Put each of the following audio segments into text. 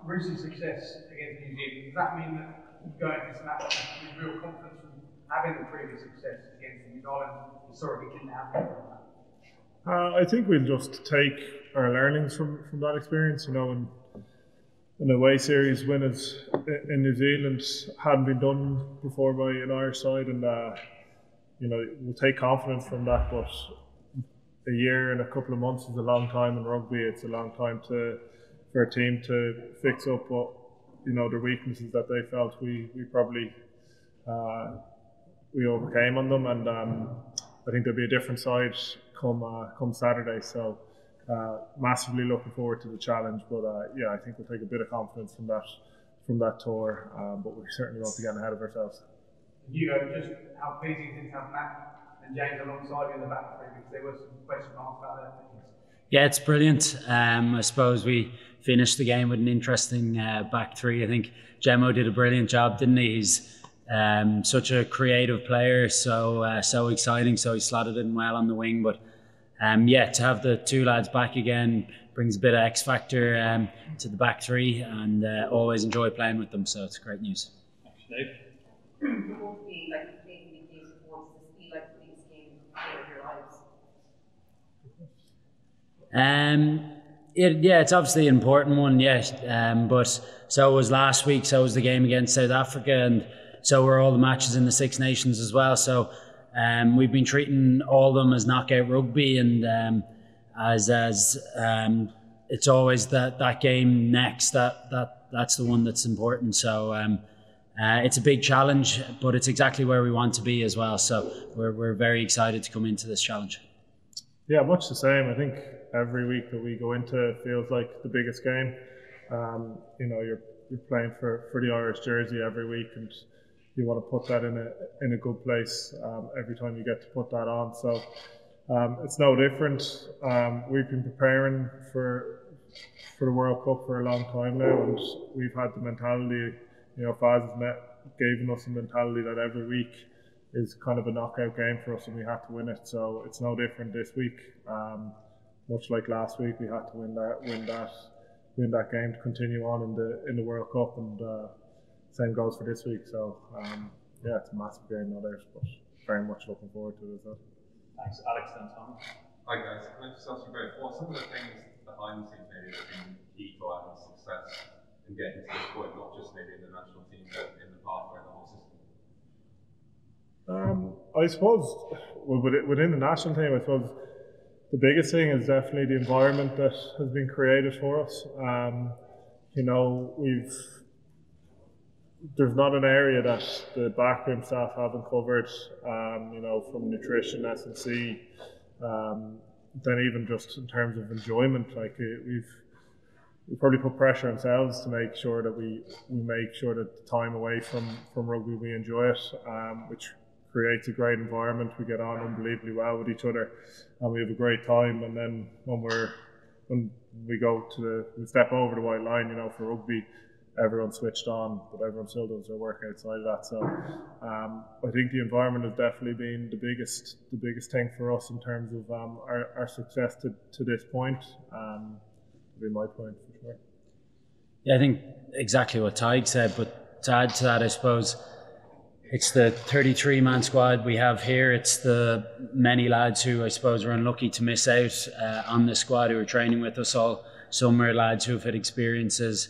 recent success against New Zealand, does that mean that you go into this match with real confidence from having the previous success against New Zealand? Historically didn't happen from that. I think we'll just take our learnings from that experience. You know, an away series win in New Zealand hadn't been done before by an Irish side, and you know, we'll take confidence from that. But a year and a couple of months is a long time in rugby. It's a long time for a team to fix up what, you know, their weaknesses that they felt we probably we overcame on them, and I think there'll be a different side come Saturday. So massively looking forward to the challenge. But yeah, I think we'll take a bit of confidence from that tour. But we certainly won't be getting ahead of ourselves. Hugo, just how pleasing it is to have Matt and James alongside you in the back three, because there were some question marks about that. Yeah, it's brilliant. I suppose we finished the game with an interesting back three. I think Gemmo did a brilliant job, didn't he? He's such a creative player, so exciting. So he slotted in well on the wing. But yeah, to have the two lads back again brings a bit of X factor to the back three, and always enjoy playing with them. So it's great news. Thanks, Dave. Yeah, it's obviously an important one, yeah. But so was last week, so was the game against South Africa, and so were all the matches in the Six Nations as well. So we've been treating all of them as knockout rugby, and as it's always that game next, that's the one that's important. So it's a big challenge, but it's exactly where we want to be as well. So we're very excited to come into this challenge. Yeah, much the same. I think every week that we go into it feels like the biggest game. You know, you're playing for the Irish jersey every week, and you want to put that in a good place every time you get to put that on. So it's no different. We've been preparing for the World Cup for a long time now, and we've had the mentality. You know, Faz has given us a mentality that every week is kind of a knockout game for us, and we have to win it. So it's no different this week. Much like last week, we had to win that game to continue on in the World Cup, and same goes for this week. So yeah, it's a massive game, no doubt, but very much looking forward to it as well. Thanks, Alex. Then Tom. Hi guys, can I just ask you about what some of the things behind the scenes maybe have been key to having success in getting to this point, not just maybe in the national team, but in the pathway and the whole system? I suppose within the national team, I suppose the biggest thing is definitely the environment that has been created for us. You know, there's not an area that the backroom staff haven't covered. You know, from nutrition, S&C, then even just in terms of enjoyment, like we've probably put pressure on ourselves to make sure that we make sure that the time away from rugby we enjoy it, which creates a great environment. We get on unbelievably well with each other, and we have a great time. And then when we step over the white line, you know, for rugby, everyone's switched on, but everyone still does their work outside of that. So I think the environment has definitely been the biggest thing for us in terms of our success to this point. Would be my point for sure. Yeah, I think exactly what Tadgh said, but to add to that, I suppose it's the 33-man squad we have here. It's the many lads who I suppose are unlucky to miss out on the squad who are training with us all. Some are lads who have had experiences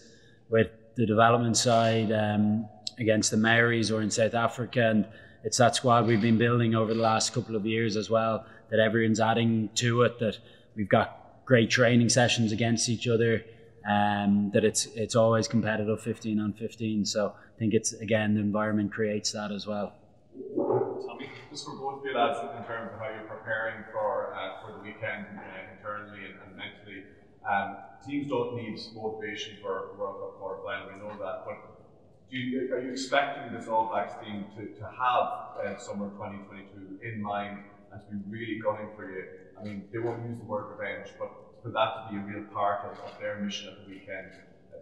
with the development side against the Maoris or in South Africa, and it's that squad we've been building over the last couple of years as well, that everyone's adding to it, that we've got great training sessions against each other, that it's always competitive 15 on 15. So I think it's, again, the environment creates that as well. Tommy, just for both of you lads, in terms of how you're preparing for the weekend internally and mentally, teams don't need motivation for World Cup quarter final, we know that, but are you expecting this All Blacks team to have summer 2022 in mind and to be really gunning for you? I mean, they won't use the word revenge, but for that to be a real part of their mission at the weekend,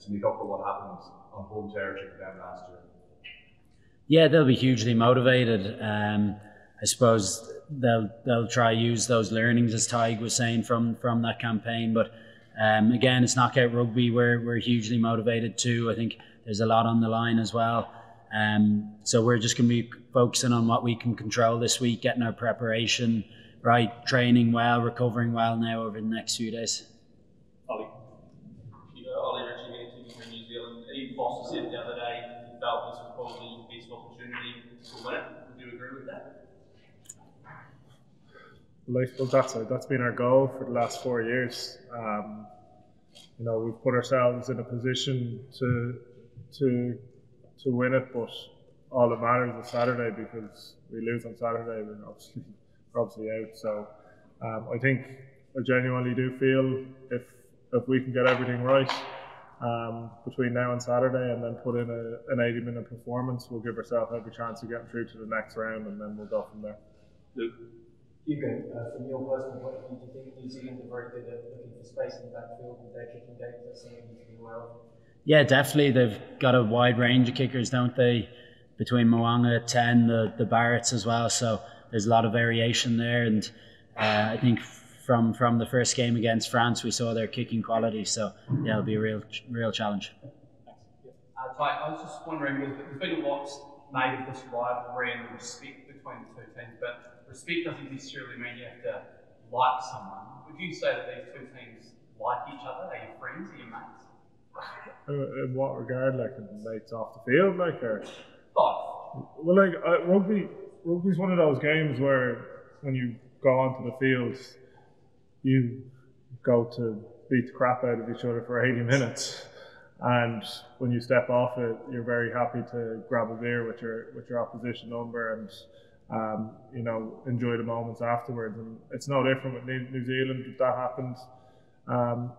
to make up for what happened on home territory for them last year? Yeah, they'll be hugely motivated. I suppose they'll try use those learnings, as Tadgh was saying, from that campaign. But Again, it's knockout rugby. We're hugely motivated too. I think there's a lot on the line as well. So we're just going to be focusing on what we can control this week, getting our preparation right, training well, recovering well now over the next few days. Ollie. Ollie Ritchie here, New Zealand. Even Foster said the other day he felt this was probably the best opportunity to win it. Would you agree with that? Well, I suppose that's been our goal for the last 4 years. You know, we've put ourselves in a position to win it, but all that matters is Saturday, because we lose on Saturday, we're obviously out. So I think I genuinely do feel if we can get everything right between now and Saturday, and then put in an 80-minute performance, we'll give ourselves every chance of getting through to the next round, and then we'll go from there. Luke. Hugo, from your personal point of view, do you think New Zealand are very good at looking for space in the backfield with their kicking game? That's something you need to be aware of. Yeah, definitely. They've got a wide range of kickers, don't they? Between Moanga, 10, the Barretts as well. So there's a lot of variation there. And I think from the first game against France, we saw their kicking quality. So yeah, it'll be a real challenge. Tadgh, I was just wondering, there's been a lot made of this rivalry and respect between the two teams, but respect doesn't necessarily mean you have to like someone. Would you say that these two teams like each other? Are you friends? Are you mates? In what regard? Like mates off the field, like, or? Both. Well, like rugby's one of those games where when you go onto the field, you go to beat the crap out of each other for 80 minutes. And when you step off it, you're very happy to grab a beer with your opposition number and you know, enjoy the moments afterwards. And it's no different with New Zealand. If that happens,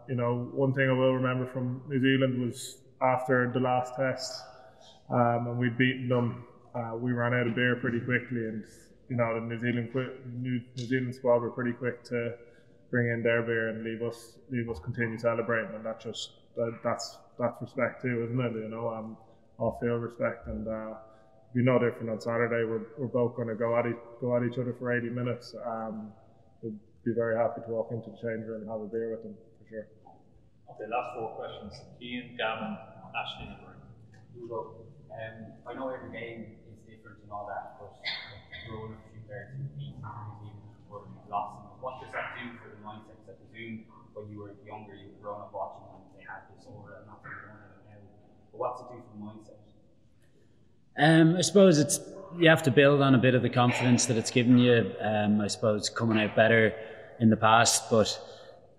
you know, one thing I will remember from New Zealand was after the last test, and we'd beaten them, we ran out of beer pretty quickly, and you know, the New Zealand squad were pretty quick to bring in their beer and leave us continue celebrating, and that's respect too, isn't it? You know, off-field respect, and be no different on Saturday. We're both going to go at each other for 80 minutes. We'd be very happy to walk into the change room and have a beer with them for sure. Okay, last 4 questions. Keenan, Gavin, Ashley, and Beirne. Hugo, I know every game is different and all that, but growing up compared to beating New Zealand or lost them, what does that do for the mindset? I presume when you were younger, you were growing up watching them, they had this aura and not the one now. But what's it do for the mindset? I suppose you have to build on a bit of the confidence that it's given you. I suppose coming out better in the past, but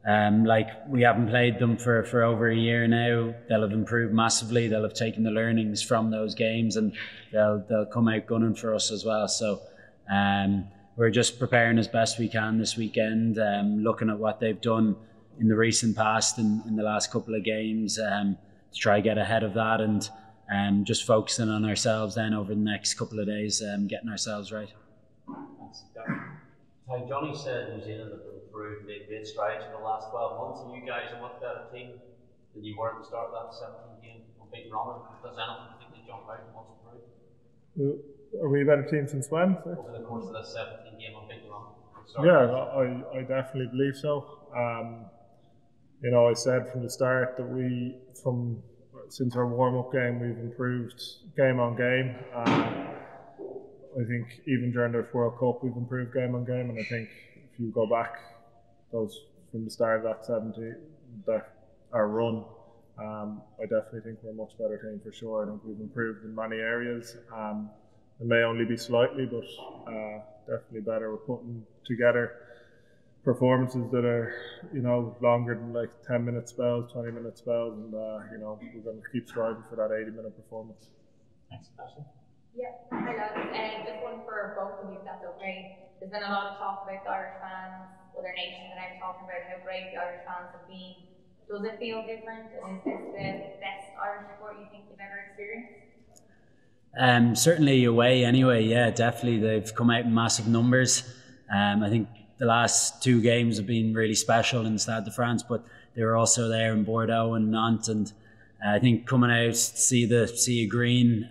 like we haven't played them for over a year now. They'll have improved massively. They'll have taken the learnings from those games, and they'll come out gunning for us as well. So we're just preparing as best we can this weekend, looking at what they've done in the recent past in the last couple of games, to try get ahead of that, and just focusing on ourselves then over the next couple of days, getting ourselves right. Tadgh, Johnny said New Zealand have improved big strides in the last 12 months, and you guys are much better team than you were at the start of that 17 game unbeaten run. Does anything particularly jump out and what's improved? Are we a better team since when? Over the course of that 17 game unbeaten run? Yeah, I definitely believe so. You know, I said from the start that since our warm-up game, we've improved game on game. I think even during this World Cup, we've improved game on game, and I think if you go back from the start of our run, I definitely think we're a much better team for sure. I think we've improved in many areas. It may only be slightly, but definitely better. We're putting together performances that are, you know, longer than like 10-minute spells, 20-minute spells, and you know, we're going to keep striving for that 80-minute performance. Thanks, Ashley. Yeah, hi lads. Just one for both of you, if that's okay. There's been a lot of talk about the Irish fans, other nations, and I'm talking about how great the Irish fans have been. Does it feel different? And is this the best Irish support you think you've ever experienced? Certainly away anyway, yeah, definitely. They've come out in massive numbers. I think the last 2 games have been really special in Stade de France, but they were also there in Bordeaux and Nantes, and I think coming out to see the sea of green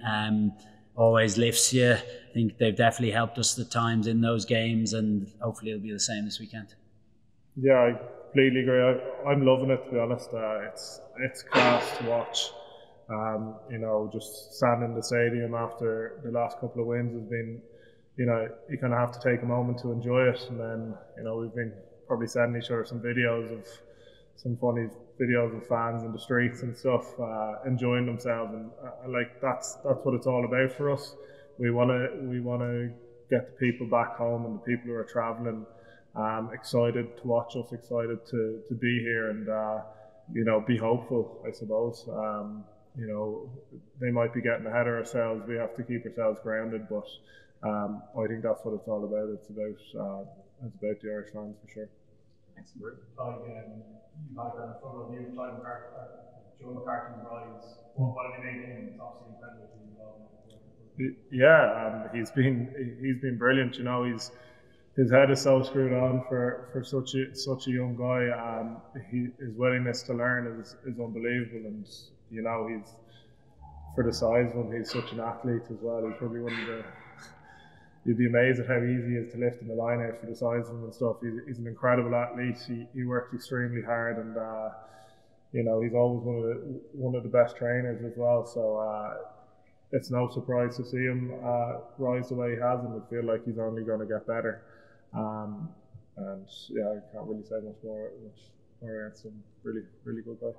always lifts you. I think they've definitely helped us at times in those games, and hopefully it'll be the same this weekend. Yeah, I completely agree. I'm loving it, to be honest. It's class to watch. You know, just standing in the stadium after the last couple of wins has been, you know, you kind of have to take a moment to enjoy it. And then, you know, we've been probably sending each other some videos of some funny videos of fans in the streets and stuff, enjoying themselves. And like that's what it's all about for us. We wanna get the people back home and the people who are traveling excited to watch us, excited to be here, and you know, be hopeful, I suppose. You know, they might be getting ahead of ourselves. We have to keep ourselves grounded, but I think that's what it's all about. It's about the Irish fans for sure. Thanks, Bruce. You've had a front of you, Joe McCarthy's rise. What have you made him? It's obviously incredible to be involved. Yeah, he's been brilliant. You know, his head is so screwed on for such a young guy. His willingness to learn is unbelievable, and you know, he's, for the size of him, he's such an athlete as well. He's probably one of the. You'd be amazed at how easy he is to lift in the line out for the size of him and stuff. He's an incredible athlete. He works extremely hard, and you know, he's always one of the best trainers as well. So it's no surprise to see him rise the way he has, and we feel like he's only going to get better. And yeah, I can't really say much more against him. Really good guy.